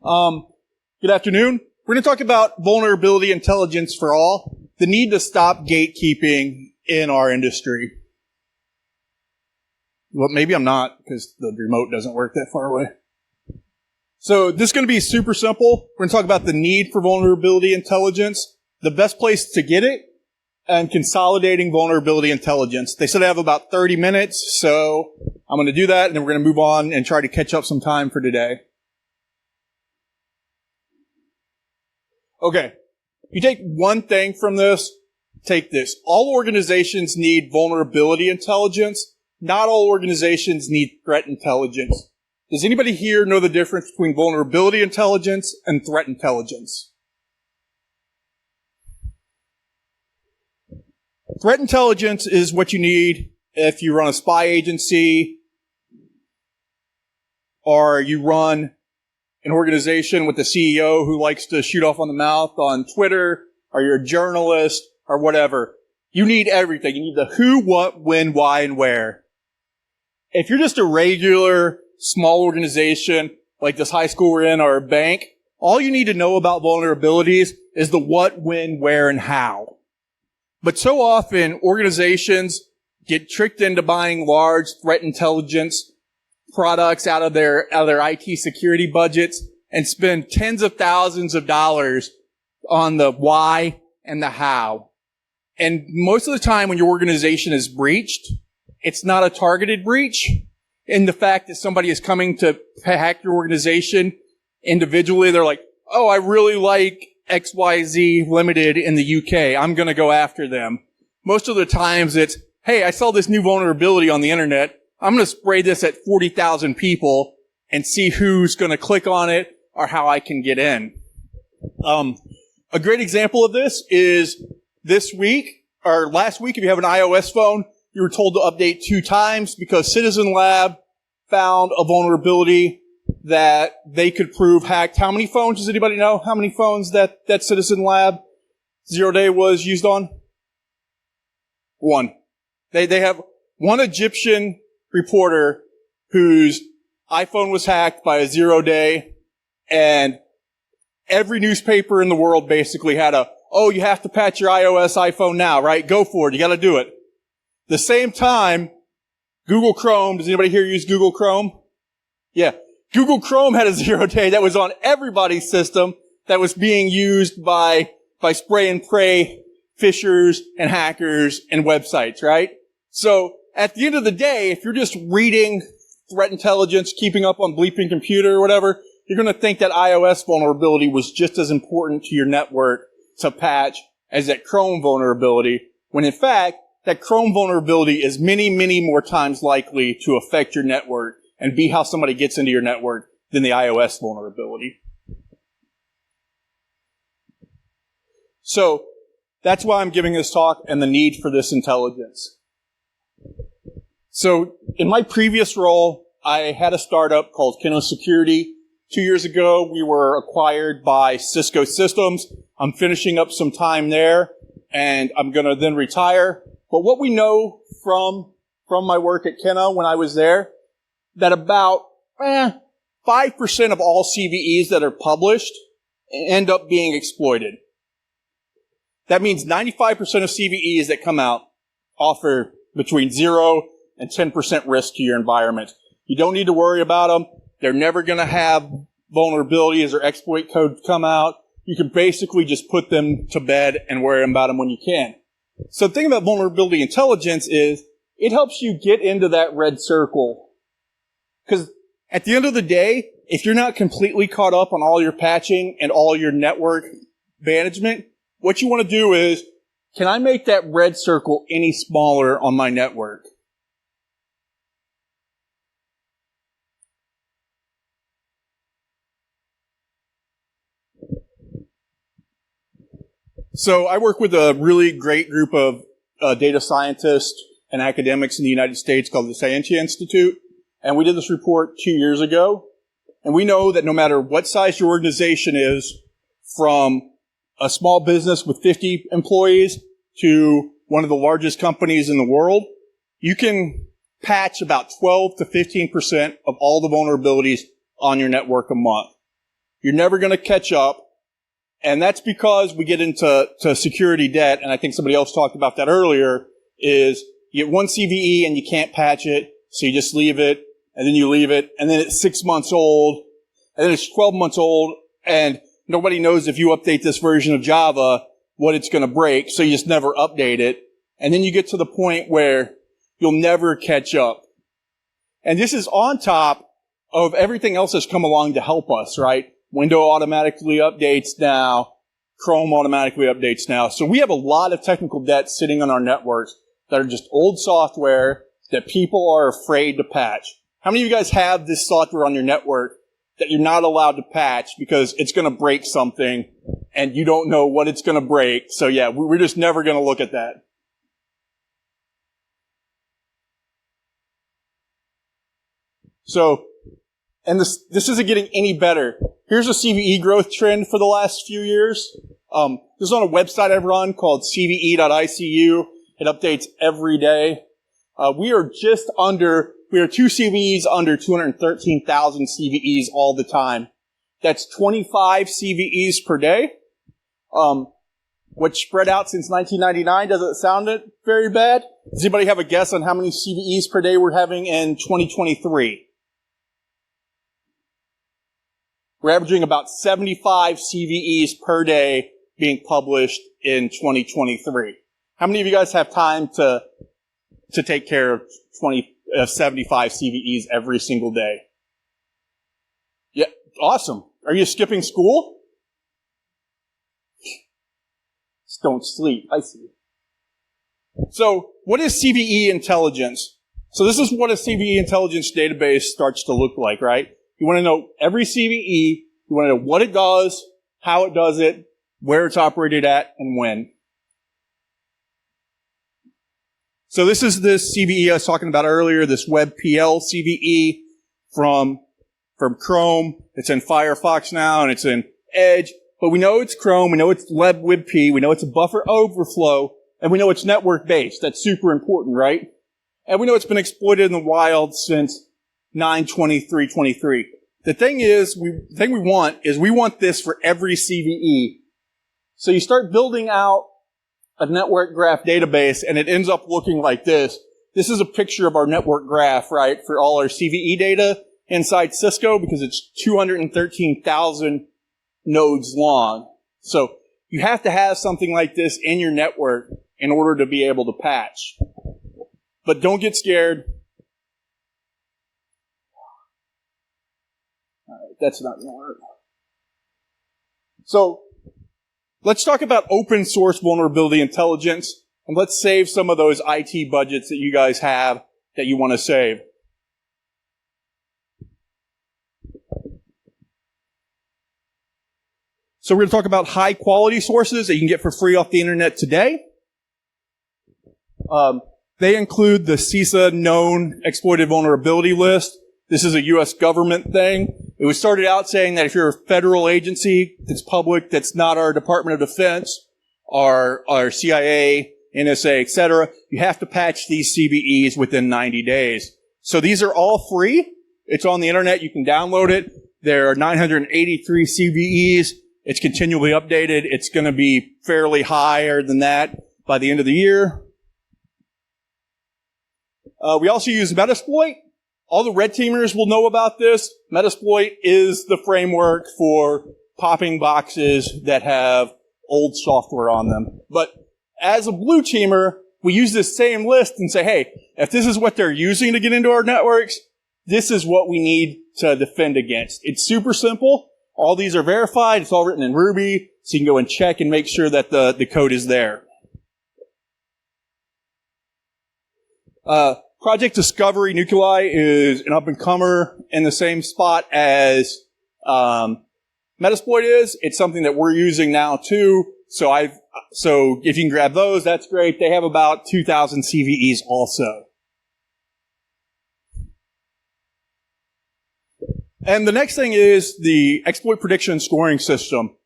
Good afternoon. We're going to talk about vulnerability intelligence for all, the need to stop gatekeeping in our industry. Well, maybe I'm not, because the remote doesn't work that far away. So this is going to be super simple. We're going to talk about the need for vulnerability intelligence, the best place to get it, and consolidating vulnerability intelligence. They said I have about 30 minutes, so I'm going to do that, and then we're going to move on and try to catch up some time for today. Okay, if you take one thing from this, take this. All organizations need vulnerability intelligence. Not all organizations need threat intelligence. Does anybody here know the difference between vulnerability intelligence and threat intelligence? Threat intelligence is what you need if you run a spy agency or you run an organization with a CEO who likes to shoot off on the mouth on Twitter, or you're a journalist, or whatever. You need everything. You need the who, what, when, why, and where. If you're just a regular small organization, like this high school we're in, or a bank, all you need to know about vulnerabilities is the what, when, where, and how. But so often, organizations get tricked into buying large threat intelligence products out of their IT security budgets and spend tens of thousands of dollars on the why and the how. And most of the time when your organization is breached, it's not a targeted breach. And the fact that somebody is coming to hack your organization individually, they're like, oh, I really like XYZ Limited in the UK. I'm going to go after them. Most of the times it's, hey, I saw this new vulnerability on the internet. I'm going to spray this at 40,000 people and see who's going to click on it or how I can get in. A great example of this is this week, or last week, if you have an iOS phone, you were told to update 2 times because Citizen Lab found a vulnerability that they could prove hacked. How many phones? Does anybody know how many phones that Citizen Lab 0-day was used on? 1. They have one Egyptian reporter whose iPhone was hacked by a 0-day, and every newspaper in the world basically had oh, you have to patch your iOS iPhone now, right? Go for it. You got to do it. The same time, Google Chrome, does anybody here use Google Chrome? Yeah. Google Chrome had a 0-day that was on everybody's system that was being used by spray and pray phishers and hackers and websites, right? So at the end of the day, if you're just reading threat intelligence, keeping up on Bleeping Computer or whatever, you're going to think that iOS vulnerability was just as important to your network to patch as that Chrome vulnerability, when in fact, that Chrome vulnerability is many, many more times likely to affect your network and be how somebody gets into your network than the iOS vulnerability. So that's why I'm giving this talk and the need for this intelligence. So in my previous role, I had a startup called Kino Security. 2 years ago, we were acquired by Cisco Systems. I'm finishing up some time there, and I'm going to then retire. But what we know from my work at Kino when I was there, that about 5% of all CVEs that are published end up being exploited. That means 95% of CVEs that come out offer between 0 and 10% risk to your environment. You don't need to worry about them. They're never going to have vulnerabilities or exploit code come out. You can basically just put them to bed and worry about them when you can. So the thing about vulnerability intelligence is it helps you get into that red circle. Because at the end of the day, if you're not completely caught up on all your patching and all your network management, what you want to do is, can I make that red circle any smaller on my network? So I work with a really great group of data scientists and academics in the United States called the Scientia Institute. And we did this report 2 years ago. And we know that no matter what size your organization is, from a small business with 50 employees to one of the largest companies in the world, you can patch about 12 to 15% of all the vulnerabilities on your network a month. You're never going to catch up. And that's because we get into security debt, and I think somebody else talked about that earlier, is you get one CVE and you can't patch it, so you just leave it, and then you leave it, and then it's 6 months old, and then it's 12 months old, and nobody knows if you update this version of Java, what it's going to break, so you just never update it. And then you get to the point where you'll never catch up. And this is on top of everything else that's come along to help us, right? Windows automatically updates now. Chrome automatically updates now. So we have a lot of technical debt sitting on our networks that are just old software that people are afraid to patch. How many of you guys have this software on your network that you're not allowed to patch because it's going to break something and you don't know what it's going to break? So yeah, we're just never going to look at that. So, and this isn't getting any better. Here's a CVE growth trend for the last few years. This is on a website I run called cve.icu. It updates every day. We are 2 CVEs under 213,000 CVEs all the time. That's 25 CVEs per day, which spread out since 1999. Doesn't sound very bad. Does anybody have a guess on how many CVEs per day we're having in 2023? We're averaging about 75 CVEs per day being published in 2023. How many of you guys have time to take care of 75 CVEs every single day? Yeah, awesome. Are you skipping school? Just don't sleep. I see. So, what is CVE intelligence? So this is what a CVE intelligence database starts to look like, right? You want to know every CVE, you want to know what it does, how it does it, where it's operated at, and when. So this is this CVE I was talking about earlier, this WebPL CVE from Chrome. It's in Firefox now, and it's in Edge. But we know it's Chrome, we know it's WebP, we know it's a buffer overflow, and we know it's network-based. That's super important, right? And we know it's been exploited in the wild since 9/23/23. The thing we want this for every CVE. So you start building out a network graph database and it ends up looking like this. This is a picture of our network graph, right, for all our CVE data inside Cisco because it's 213,000 nodes long. So you have to have something like this in your network in order to be able to patch. But don't get scared. That's not going to work. So, let's talk about open source vulnerability intelligence, and let's save some of those IT budgets that you guys have that you want to save. So we're going to talk about high quality sources that you can get for free off the internet today. They include the CISA known exploited vulnerability list. This is a U.S. government thing. It was started out saying that if you're a federal agency that's public, that's not our Department of Defense, our CIA, NSA, etc., you have to patch these CVEs within 90 days. So these are all free. It's on the internet. You can download it. There are 983 CVEs. It's continually updated. It's going to be fairly higher than that by the end of the year. We also use Metasploit. All the red teamers will know about this. Metasploit is the framework for popping boxes that have old software on them. But as a blue teamer, we use this same list and say, hey, if this is what they're using to get into our networks, this is what we need to defend against. It's super simple. All these are verified. It's all written in Ruby, so you can go and check and make sure that the code is there. Project Discovery Nuclei is an up-and-comer in the same spot as Metasploit is. It's something that we're using now too. So if you can grab those, that's great. They have about 2,000 CVEs also. And the next thing is the exploit prediction scoring system.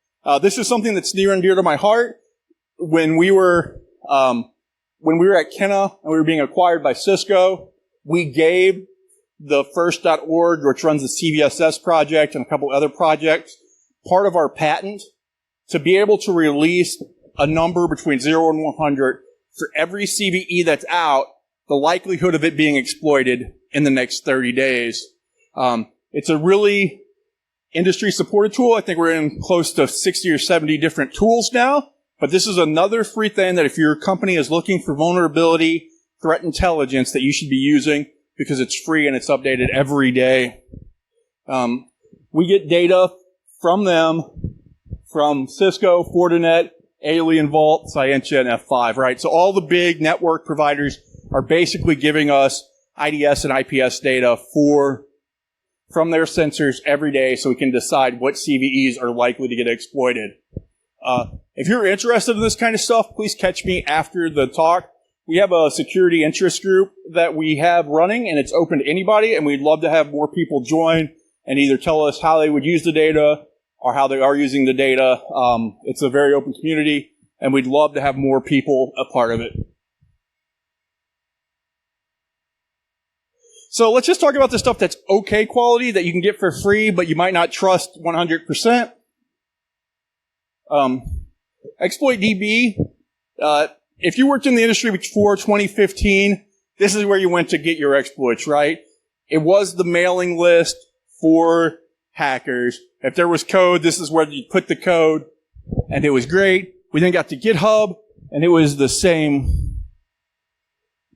This is something that's near and dear to my heart. When we were at Kenna and we were being acquired by Cisco, we gave the first.org, which runs the CVSS project and a couple other projects, part of our patent to be able to release a number between 0 and 100 for every CVE that's out, the likelihood of it being exploited in the next 30 days. It's a really industry-supported tool. I think we're in close to 60 or 70 different tools now. But this is another free thing that if your company is looking for vulnerability, threat intelligence, that you should be using because it's free and it's updated every day. We get data from them, from Cisco, Fortinet, Alien Vault, Scientia, and F5, right? So all the big network providers are basically giving us IDS and IPS data from their sensors every day so we can decide what CVEs are likely to get exploited. If you're interested in this kind of stuff, please catch me after the talk. We have a security interest group that we have running, and it's open to anybody, and we'd love to have more people join and either tell us how they would use the data or how they are using the data. It's a very open community, and we'd love to have more people a part of it. So let's just talk about the stuff that's okay quality that you can get for free, but you might not trust 100%. Exploit DB. If you worked in the industry before 2015, this is where you went to get your exploits, right? It was the mailing list for hackers. If there was code, this is where you put the code, and it was great. We then got to GitHub, and it was the same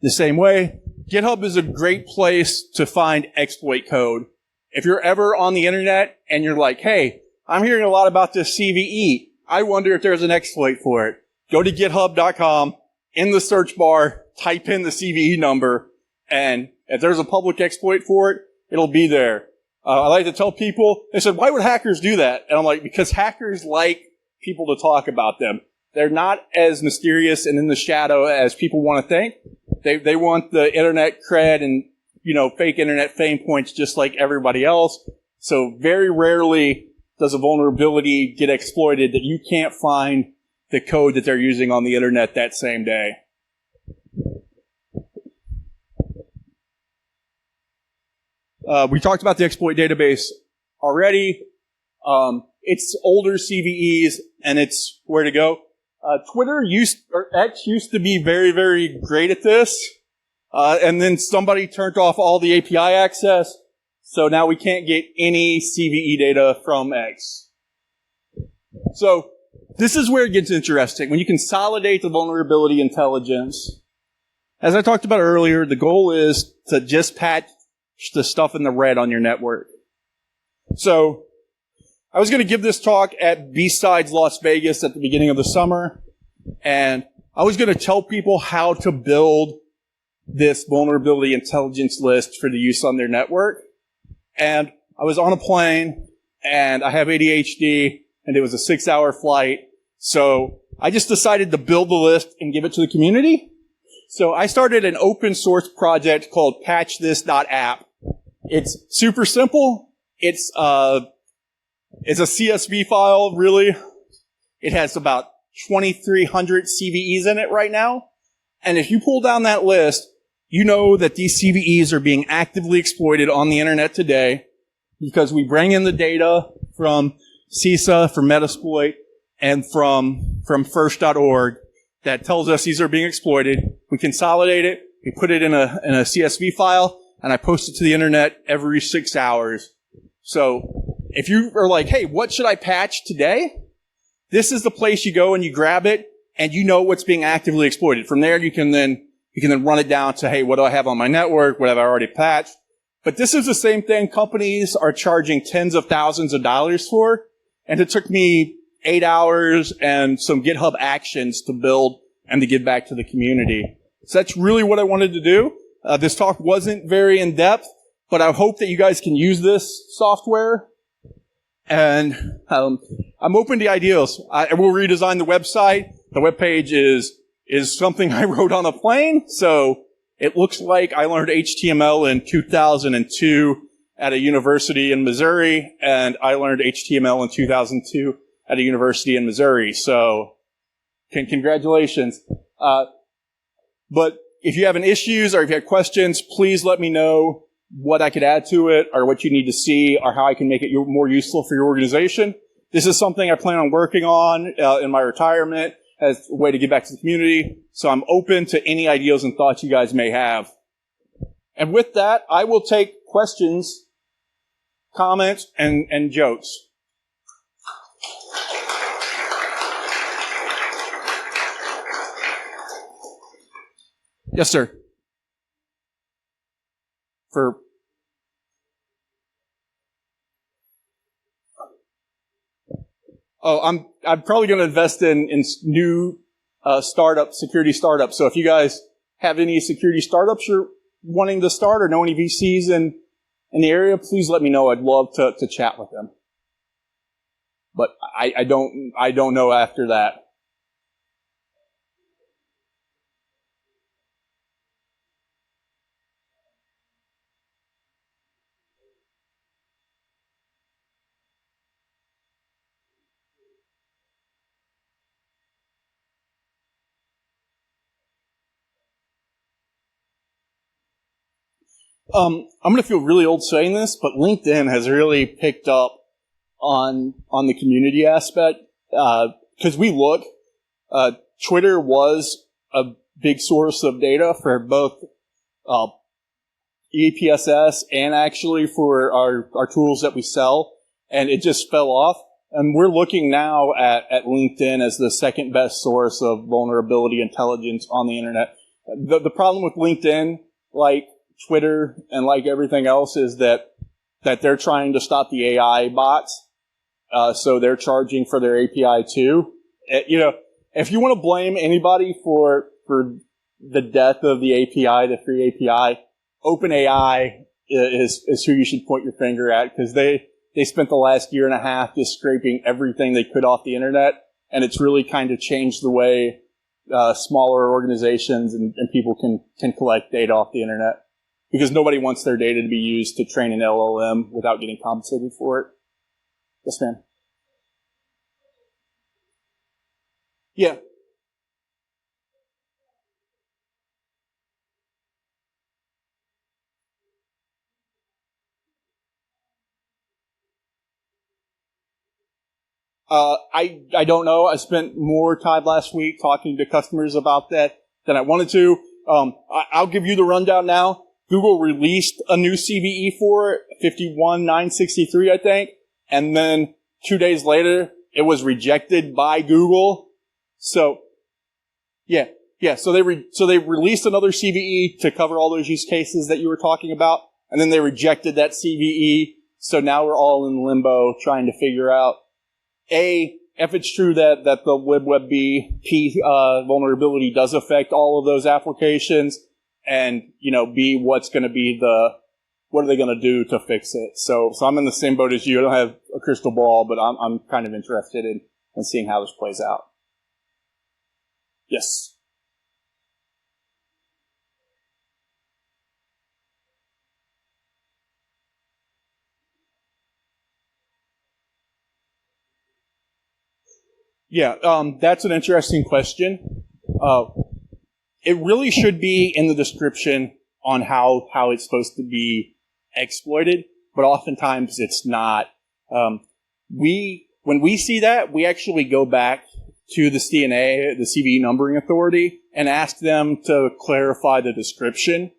way. GitHub is a great place to find exploit code. If you're ever on the internet and you're like, hey, I'm hearing a lot about this CVE. I wonder if there's an exploit for it. Go to github.com, in the search bar, type in the CVE number, and if there's a public exploit for it, it'll be there. I like to tell people, they said, why would hackers do that? And I'm like, because hackers like people to talk about them. They're not as mysterious and in the shadow as people want to think. They want the internet cred and, fake internet fame points just like everybody else. So very rarely does a vulnerability get exploited that you can't find the code that they're using on the internet that same day. We talked about the exploit database already. It's older CVEs, and it's where to go. X used to be very, very great at this, and then somebody turned off all the API access, so now we can't get any CVE data from X. So this is where it gets interesting. When you consolidate the vulnerability intelligence, as I talked about earlier, the goal is to just patch the stuff in the red on your network. So I was going to give this talk at B-Sides Las Vegas at the beginning of the summer, and I was going to tell people how to build this vulnerability intelligence list for the use on their network. And I was on a plane, and I have ADHD, and it was a 6-hour flight, so I just decided to build the list and give it to the community. So I started an open source project called patchthis.app. It's super simple. It's a CSV file, really. It has about 2,300 CVEs in it right now. And if you pull down that list, you know that these CVEs are being actively exploited on the internet today because we bring in the data from CISA, from Metasploit, and from first.org that tells us these are being exploited. We consolidate it, we put it in a CSV file, and I post it to the internet every 6 hours. So if you are like, hey, what should I patch today? This is the place you go and you grab it, and you know what's being actively exploited. From there, you can then run it down to, hey, what do I have on my network? What have I already patched? But this is the same thing companies are charging tens of thousands of dollars for, and it took me 8 hours and some GitHub actions to build and to give back to the community. So that's really what I wanted to do. This talk wasn't very in-depth, but I hope that you guys can use this software. And I'm open to ideas. I will redesign the website. The webpage is something I wrote on a plane, so it looks like I learned HTML in 2002 at a university in Missouri, and I learned HTML in 2002 at a university in Missouri. So, congratulations. But if you have any issues or if you have questions, please let me know what I could add to it or what you need to see or how I can make it more useful for your organization. This is something I plan on working on in my retirement as a way to give back to the community. So I'm open to any ideas and thoughts you guys may have. And with that, I will take questions, comments, and jokes. Yes, sir. I'm probably going to invest in new security startups. So if you guys have any security startups you're wanting to start or know any VCs in the area, please let me know. I'd love to chat with them. But I don't know after that. I'm going to feel really old saying this, but LinkedIn has really picked up on the community aspect. Because we look, Twitter was a big source of data for both EPSS and actually for our tools that we sell, and it just fell off. And we're looking now at LinkedIn as the second best source of vulnerability intelligence on the internet. The problem with LinkedIn, like Twitter and like everything else, is that they're trying to stop the AI bots. So they're charging for their API too. If you want to blame anybody for the death of the API, the free API, OpenAI is who you should point your finger at, because they spent the last year and a half just scraping everything they could off the internet, and it's really kind of changed the way smaller organizations and people can collect data off the internet, because nobody wants their data to be used to train an LLM without getting compensated for it. Yes, ma'am. Yeah. I don't know. I spent more time last week talking to customers about that than I wanted to. I'll give you the rundown now. Google released a new CVE for it, 51963, I think, and then 2 days later, it was rejected by Google. So, yeah. So they released another CVE to cover all those use cases that you were talking about, and then they rejected that CVE. So now we're all in limbo trying to figure out if it's true that the libwebp vulnerability does affect all of those applications, and B, what are they going to do to fix it? So I'm in the same boat as you. I don't have a crystal ball, but I'm kind of interested in seeing how this plays out. Yes. Yeah, that's an interesting question. It really should be in the description on how it's supposed to be exploited, but oftentimes it's not. When we see that, we actually go back to the CNA, the CVE numbering authority, and ask them to clarify the description.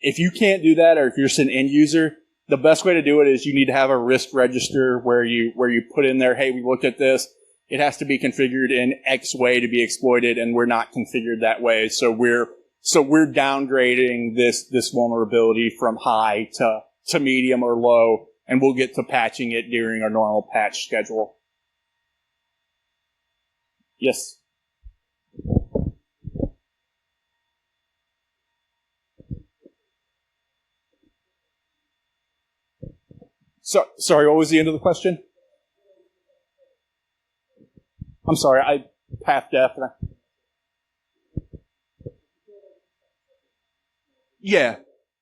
If you can't do that, or if you're just an end user, the best way to do it is you need to have a risk register where you put in there, hey, we looked at this. It has to be configured in X way to be exploited, and we're not configured that way. So we're downgrading this vulnerability from high to medium or low, and we'll get to patching it during our normal patch schedule. Yes. So, sorry, what was the end of the question? I'm sorry, I half deaf. Yeah.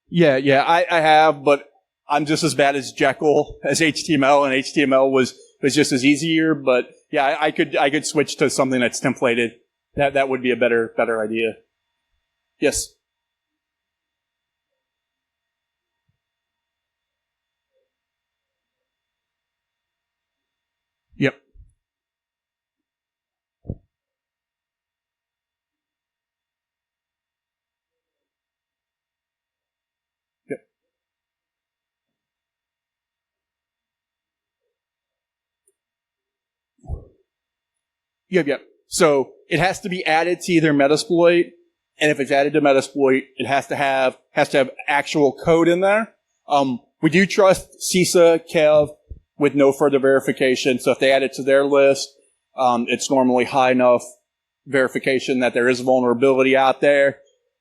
I have, but I'm just as bad as Jekyll as HTML, and HTML was just as easier. But yeah, I could switch to something that's templated. That would be a better idea. Yes. Yep. So it has to be added to either Metasploit, and if it's added to Metasploit, it has to have actual code in there. We do trust CISA, Kev, with no further verification. So if they add it to their list, it's normally high enough verification that there is a vulnerability out there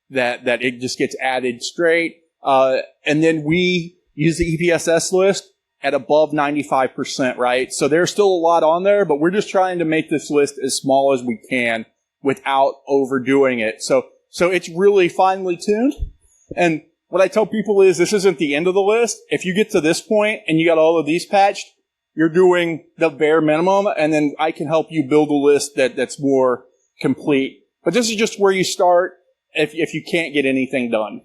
that it just gets added straight. And then we use the EPSS list at above 95%, right? So there's still a lot on there, but we're just trying to make this list as small as we can without overdoing it. So it's really finely tuned. And what I tell people is this isn't the end of the list. If you get to this point and you got all of these patched, you're doing the bare minimum, and then I can help you build a list that's more complete. But this is just where you start if you can't get anything done.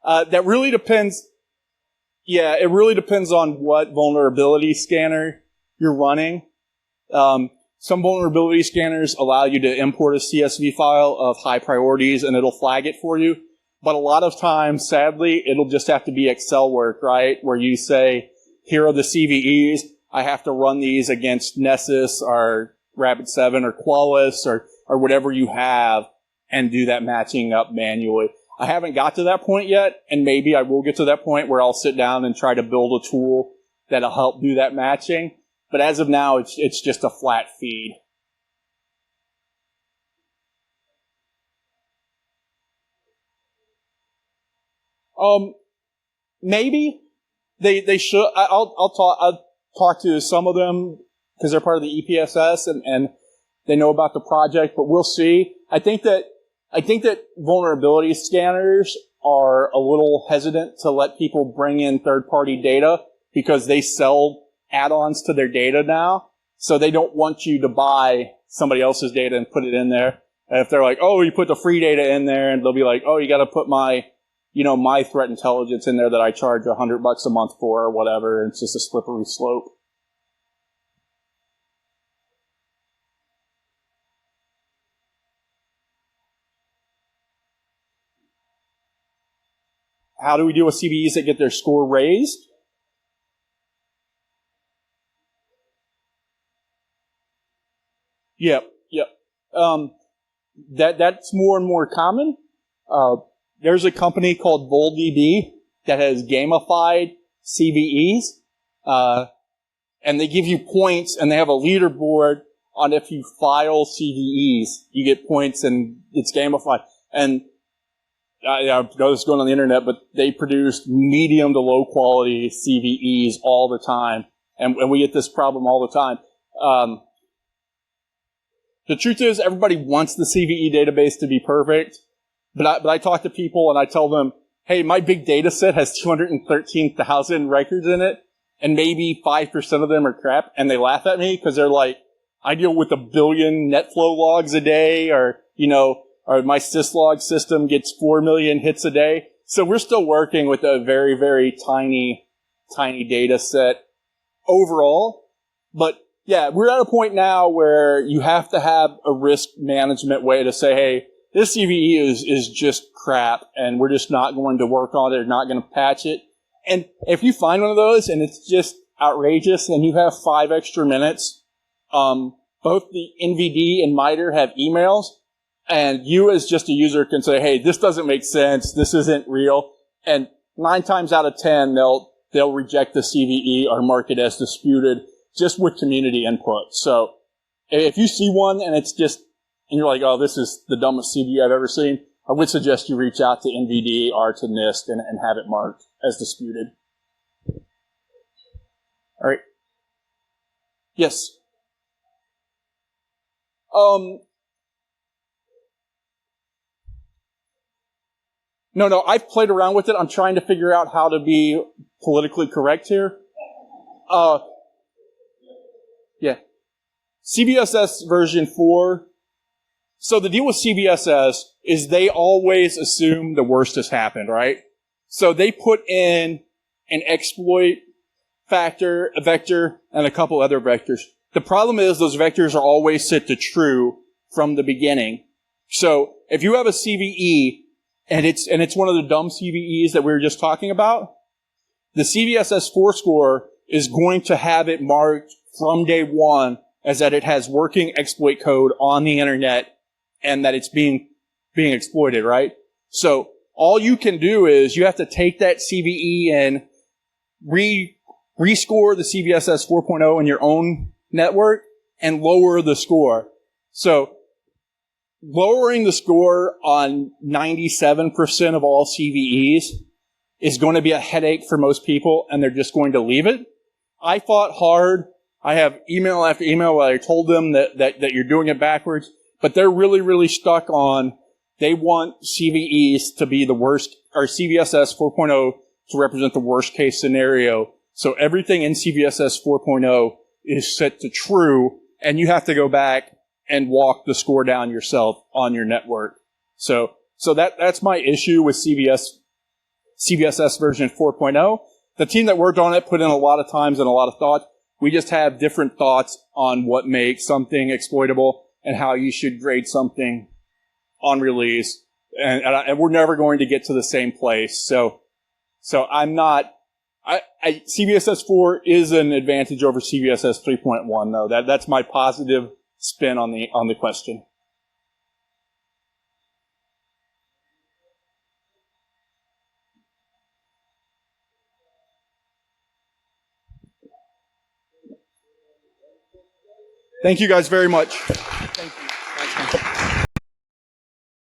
That really depends. Yeah, it really depends on what vulnerability scanner you're running. Some vulnerability scanners allow you to import a CSV file of high priorities and it'll flag it for you. But a lot of times, sadly, it'll just have to be Excel work, right? Where you say, here are the CVEs. I have to run these against Nessus or Rapid7 or Qualys or whatever you have and do that matching up manually. I haven't got to that point yet, and maybe I will get to that point where I'll sit down and try to build a tool that'll help do that matching. But as of now, it's just a flat feed. Maybe they should. I'll talk to some of them because they're part of the EPSS and they know about the project, but we'll see. I think that vulnerability scanners are a little hesitant to let people bring in third-party data because they sell add-ons to their data now. So they don't want you to buy somebody else's data and put it in there. And if they're like, oh, you put the free data in there, and they'll be like, oh, you got to put my threat intelligence in there that I charge $100 a month for or whatever. And it's just a slippery slope. How do we deal with CVEs that get their score raised? Yep. That's more and more common. There's a company called VolDB that has gamified CVEs, and they give you points, and they have a leaderboard on if you file CVEs, you get points, and it's gamified. And I know this is going on the internet, but they produce medium to low quality CVEs all the time, and we get this problem all the time. The truth is, everybody wants the CVE database to be perfect, but I talk to people and I tell them, hey, my big data set has 213,000 records in it, and maybe 5% of them are crap, and they laugh at me because they're like, I deal with 1 billion NetFlow logs a day, or my syslog system gets 4 million hits a day. So we're still working with a very, very tiny data set overall, but yeah, we're at a point now where you have to have a risk management way to say, hey, this CVE is just crap, and we're just not going to work on it or not going to patch it. And if you find one of those and it's just outrageous and you have 5 extra minutes, both the NVD and MITRE have emails, and you as just a user can say, hey, this doesn't make sense, this isn't real, and 9 times out of 10, they'll reject the CVE or mark it as disputed, just with community input. So if you see one and it's just, and you're like, oh, this is the dumbest CVE I've ever seen, I would suggest you reach out to NVD or to NIST and have it marked as disputed. All right. Yes. No, I've played around with it. I'm trying to figure out how to be politically correct here. Yeah. CVSS version 4. So the deal with CVSS is they always assume the worst has happened, right? So they put in an exploit factor, a vector, and a couple other vectors. The problem is those vectors are always set to true from the beginning. So if you have a CVE and it's one of the dumb CVEs that we were just talking about, the CVSS4 score is going to have it marked from day one as that it has working exploit code on the internet and that it's being exploited, right? So all you can do is you have to take that CVE and rescore the CVSS 4.0 in your own network and lower the score. So lowering the score on 97% of all CVEs is going to be a headache for most people, and they're just going to leave it. I fought hard. I have email after email where I told them that you're doing it backwards, but they're really, really stuck on they want CVEs to be the worst, or CVSS 4.0 to represent the worst case scenario. So everything in CVSS 4.0 is set to true, and you have to go back and walk the score down yourself on your network. So that's my issue with CVSS version 4.0. The team that worked on it put in a lot of times and a lot of thought. We just have different thoughts on what makes something exploitable and how you should grade something on release. And we're never going to get to the same place. So I'm not, CVSS 4 is an advantage over CVSS 3.1 though. That's my positive spin on the question. Thank you guys very much.